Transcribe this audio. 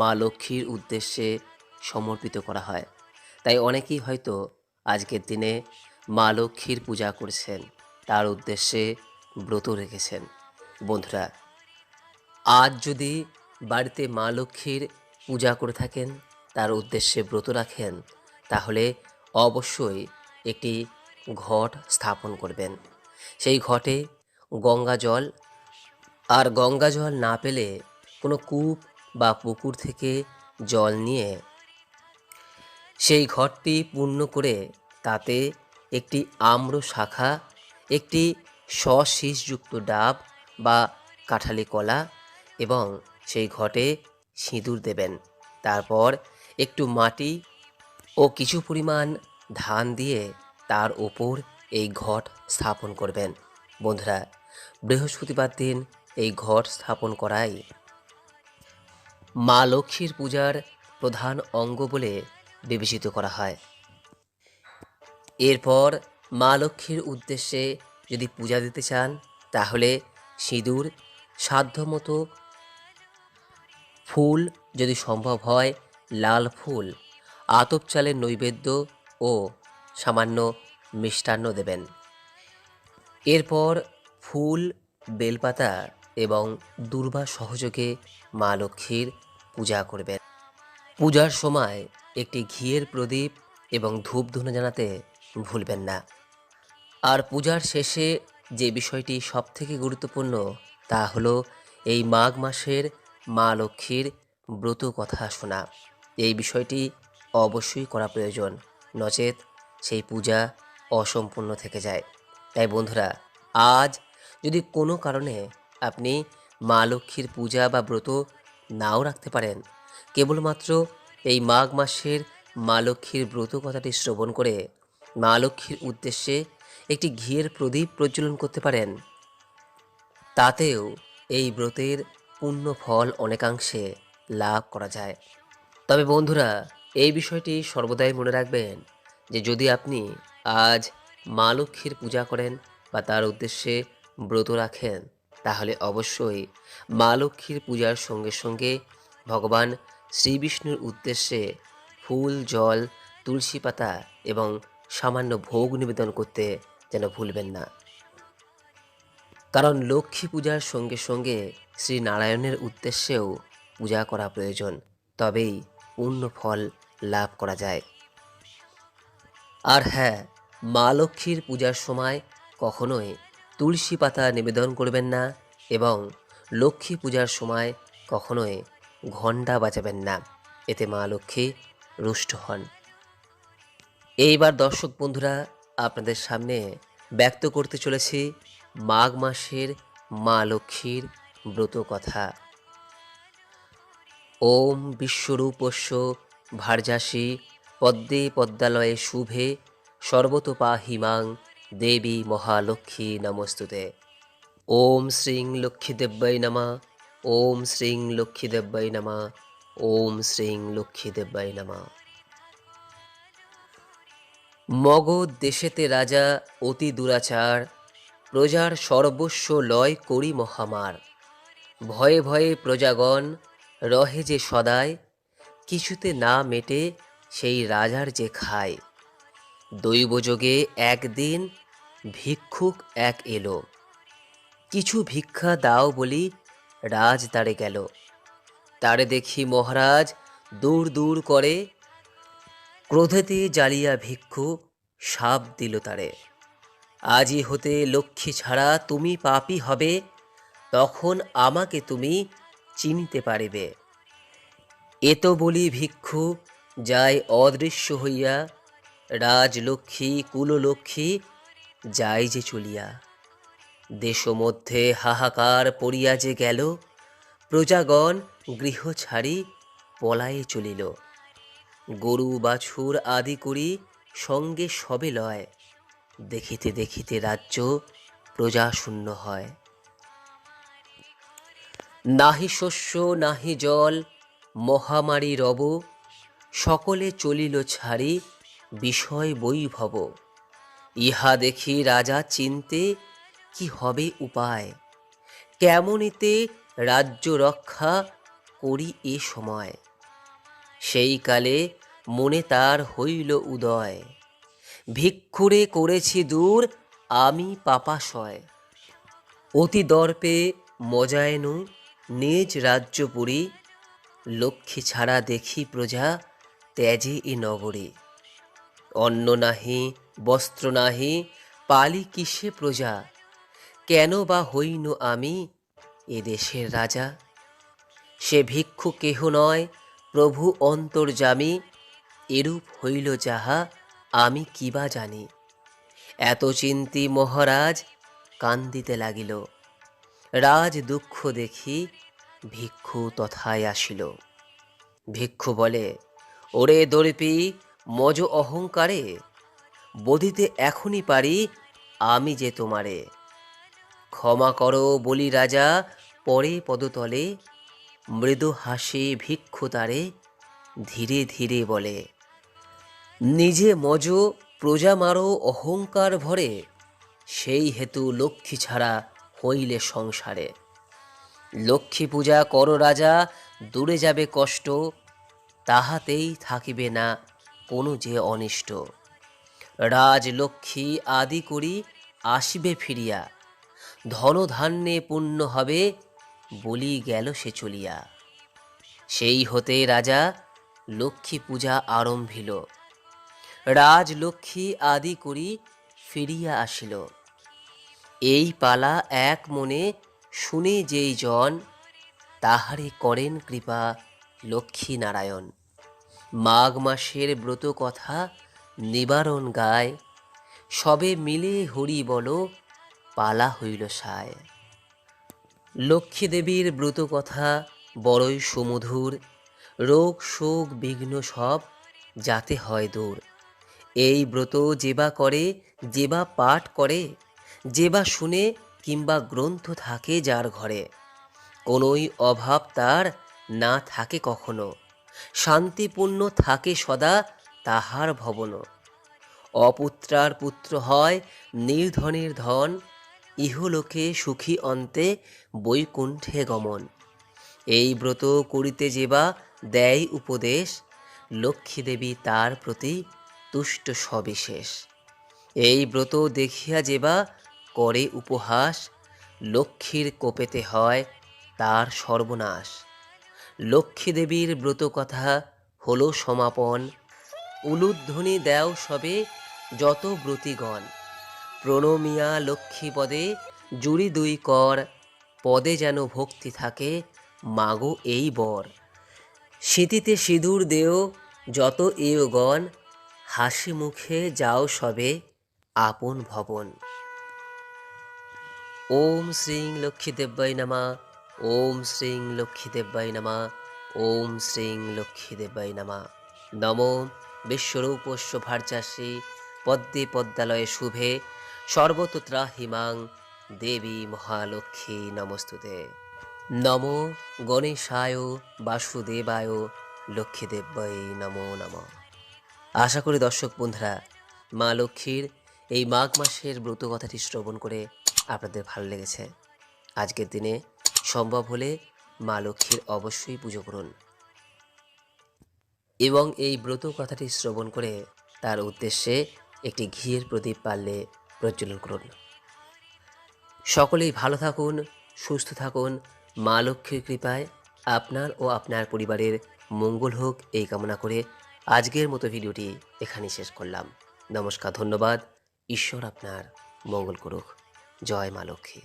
মা লক্ষ্মীর উদ্দেশ্যে সমর্পিত করা হয়। তাই অনেকেই হয়তো আজকের দিনে মা লক্ষ্মীর পূজা করছেন, তার উদ্দেশ্যে ব্রত রেখেছেন। বন্ধুরা, আজ যদি বাড়িতে মা লক্ষ্মীর পূজা করে থাকেন, তার উদ্দেশ্যে ব্রত রাখেন, তাহলে অবশ্যই একটি ঘট স্থাপন করবেন। সেই ঘটে গঙ্গা জল, আর গঙ্গা জল না পেলে কোনো কূপ বা পুকুর থেকে জল নিয়ে সেই ঘটটি পূর্ণ করে তাতে একটি আম্র শাখা, একটি শশীষযুক্ত ডাব বা কাঁঠালি কলা এবং সেই ঘটে সিঁদুর দেবেন। তারপর একটু মাটি ও কিছু পরিমাণ ধান দিয়ে তার ওপর এই ঘট স্থাপন করবেন। বন্ধুরা, বৃহস্পতিবার দিন এই ঘট স্থাপন করাই মা লক্ষ্মীর পূজার প্রধান অঙ্গ বলে বিবেচিত করা হয়। এরপর মা লক্ষ্মীর উদ্দেশ্যে যদি পূজা দিতে চান, তাহলে সিঁদুর, সাধ্যমতো ফুল, যদি সম্ভব হয় লাল ফুল, আতপ চালের নৈবেদ্য ও সামান্য মিষ্টান্ন দেবেন। এরপর ফুল, বেলপাতা এবং দূর্বা সহযোগে মা লক্ষ্মীর পূজা করবেন। পূজার সময় একটি ঘিয়ের প্রদীপ এবং ধূপধুনো জানাতে ভুলবেন না। আর পূজার শেষে যে বিষয়টি সবথেকে গুরুত্বপূর্ণ, তা হলো এই মাঘ মাসের মা লক্ষ্মীর ব্রত কথা শোনা। এই বিষয়টি অবশ্যই করা প্রয়োজন, নচেত সেই পূজা অসম্পূর্ণ থেকে যায়। তাই বন্ধুরা, আজ যদি কোনো কারণে আপনি মা লক্ষ্মীর পূজা বা ব্রত নাও রাখতে পারেন, কেবলমাত্র এই মাঘ মাসের মা লক্ষ্মীর ব্রত কথাটি শ্রবণ করে মা লক্ষ্মীর উদ্দেশ্যে একটি ঘিয়ের প্রদীপ প্রজ্বলন করতে পারেন। তাতেও এই ব্রতের পূর্ণ ফল অনেকাংশে লাভ করা যায়। তবে বন্ধুরা, এই বিষয়টি সর্বদাই মনে রাখবেন যে যদি আপনি আজ মা লক্ষ্মীর পূজা করেন বা তার উদ্দেশ্যে ব্রত রাখেন, তাহলে অবশ্যই মা লক্ষ্মীর পূজার সঙ্গে সঙ্গে ভগবান শ্রীবিষ্ণুর উদ্দেশ্যে ফুল, জল, তুলসী পাতা এবং সামান্য ভোগ নিবেদন করতে যেন ভুলবেন না। কারণ লক্ষ্মী পূজার সঙ্গে সঙ্গে শ্রী নারায়ণের উদ্দেশ্যেও পূজা করা প্রয়োজন, তবেই পূর্ণ ফল লাভ করা যায়। আর হ্যাঁ, মা লক্ষ্মীর পূজার সময় কখনোই তুলসী পাতা নিবেদন করবেন না এবং লক্ষ্মী পূজার সময় কখনোই ঘণ্টা বাজাবেন না, এতে মা লক্ষ্মী রুষ্ট হন। এইবার দর্শক বন্ধুরা, আপনাদের সামনে ব্যক্ত করতে চলেছি মাঘ মাসের মা লক্ষ্মীর ব্রত কথা। ওম বিশ্বরূপস্য ভার্যাসি পদ্মে পদ্মালয়ে শুভে সর্বতোপাহিমাং দেবী মহালক্ষ্মী নমস্তুতে। ওম শ্রীং লক্ষ্মীদেব্যৈ নমঃ। ওম শ্রীং লক্ষ্মীদেব্যৈ নমঃ। ওম শ্রীং লক্ষ্মীদেব্যৈ নমঃ। মগধ দেশেতে রাজা অতি দুরাচার, প্রজার সর্বস্ব লয় করি মহামার। ভয়ে ভয়ে প্রজাগণ রহে যে সদায়, কিছুতে না মেটে সেই রাজার যে খায়। দৈবযোগে একদিন ভিক্ষুক এক এলো, কিছু ভিক্ষা দাও বলি রাজ দ্বারে গেল। তারে দেখি মহারাজ দূর দূর করে, ক্রোধেতে জ্বালিয়া ভিক্ষু শাপ দিল তারে। আজই হতে লক্ষ্মী ছাড়া তুমি পাপী হবে, তখন আমাকে তুমি চিনিতে পারিবে। এত বলি ভিক্ষু যায় অদৃশ্য হইয়া, রাজলক্ষ্মী কুললক্ষ্মী যায় যে চলিয়া। দেশ মধ্যে হাহাকার পড়িয়া যে গেল, প্রজাগণ গৃহ ছাড়ি পলায়ে চলিল। গরু বাছুর আদি করি সঙ্গে সবে লয়, দেখিতে দেখিতে রাজ্য প্রজা শূন্য হয়। নাহি শস্য নাহি জল মহামারী রব, সকলে চলিল ছাড়ি বিষয় বৈভব। ইহা দেখি রাজা চিন্তে কি হবে উপায়, কেমনিতে রাজ্য রক্ষা করি এ সময়। সেই কালে মনে তার হইল উদয়, ভিক্ষুরে করেছি দূর আমি পাপাশয়। অতি দর্পে মজায়নু নিজ রাজ্যপুরী, লক্ষ্মী ছাড়া দেখি প্রজা ত্যাজে এ নগরী। অন্ন নাহি বস্ত্র নাহি পালি কিসে প্রজা, কেন বা হইনু আমি এ দেশের রাজা। সে ভিক্ষু কেহ নয় প্রভু অন্তর্যামী, এরূপ হইল যাহা আমি কিবা জানি। এত চিন্তি মহারাজ কান্দিতে লাগিল, রাজ দুঃখ দেখি ভিক্ষু তথায় আসিল। ভিক্ষু বলে, ওরে দর্পি মজ অহংকারে, বধিতে এখনই পারি আমি যে তোমারে। ক্ষমা করো বলি রাজা পরে পদতলে, মৃদু হাসি ভিক্ষু তারে ধীরে ধীরে বলে। নিজে মজ প্রজা মারো অহংকার ভরে, সেই হেতু লক্ষ্মী ছাড়া হইলে সংসারে। লক্ষ্মী পূজা করো রাজা দূরে যাবে কষ্ট, তাহাতেই থাকিবে না কোনো যে অনিষ্ট। রাজলক্ষ্মী আদি করি আসিবে ফিরিয়া, ধন ধান্যে পূর্ণ হবে বলি গেল সে চলিয়া। সেই হতে রাজা লক্ষ্মী পূজা আরম্ভিল, রাজলক্ষ্মী আদি করি ফিরিয়া আসিল। এই পালা এক মনে শুনে যেই জন, তাহারে করেন কৃপা লক্ষ্মী নারায়ণ। মাঘ মাসের ব্রত কথা নিবারণ গায়, সবে মিলে হরি বলো পালা হইল সায়। লক্ষ্মী দেবীর ব্রত কথা বড়ই সুমধুর, রোগ শোক বিঘ্ন সব যাতে হয় দূর। এই ব্রত যেবা করে যেবা পাঠ করে, যেবা শুনে কিংবা গ্রন্থ থাকে যার ঘরে, কোনোই অভাব তার না থাকে কখনো, শান্তিপূর্ণ থাকে সদা তাহার ভবন। অপুত্রার পুত্র হয় নির্ধনের ধন, ইহলোকে সুখী অন্তে বৈকুণ্ঠে গমন। এই ব্রত করিতে যেবা দেয় উপদেশ, লক্ষ্মী দেবী তার প্রতি তুষ্ট সবিশেষ। এই ব্রত দেখিয়া যেবা করে উপহাস, লক্ষ্মীর কোপেতে হয় তার সর্বনাশ। লক্ষ্মী দেবীর ব্রত কথা হলো সমাপন, উলুধ্বনি দেও সবে যত ব্রতীগণ। প্রণমিয়া লক্ষ্মী পদে জুড়ি দুই কর, পদে যেন ভক্তি থাকে মাগো এই বর। স্মৃতিতে সিঁদুর দেও যত এওগণ, হাসি মুখে যাও সবে আপন ভবন। ওম শ্রীং লক্ষ্মীদেব্যাই নমঃ, ওম শ্রীং লক্ষ্মীদেব্যাই নমঃ, ওম শ্রীং লক্ষ্মীদেব্যাই নমঃ। নমো বিশ্বরূপস্য ভার্যাসি পদ্মে পদ্মালয়ে শুভে, সর্বতো ত্রাহিমাং দেবী মহালক্ষ্মী নমস্তুতে। নমো গণেশায় বাসুদেবায় লক্ষ্মীদেব্যাই নমো নমঃ। আশা করি দর্শক বন্ধুরা মা লক্ষ্মীর এই মাঘ মাসের ব্রত কথাটি শ্রবণ করে আপনাদের ভালো লেগেছে। আজকের দিনে সম্ভব হলে মা লক্ষ্মীর অবশ্যই পুজো করুন এবং এই ব্রত কথাটি শ্রবণ করে তার উদ্দেশ্যে একটি ঘিয়ের প্রদীপ পারলে প্রজ্বলন করুন। সকলেই ভালো থাকুন, সুস্থ থাকুন। মা লক্ষ্মীর কৃপায় আপনার ও আপনার পরিবারের মঙ্গল হোক এই কামনা করে আজকের মতো ভিডিওটি এখানেই শেষ করলাম। নমস্কার, ধন্যবাদ। ঈশ্বর আপনার মঙ্গল করুক। জয় মা লক্ষ্মী।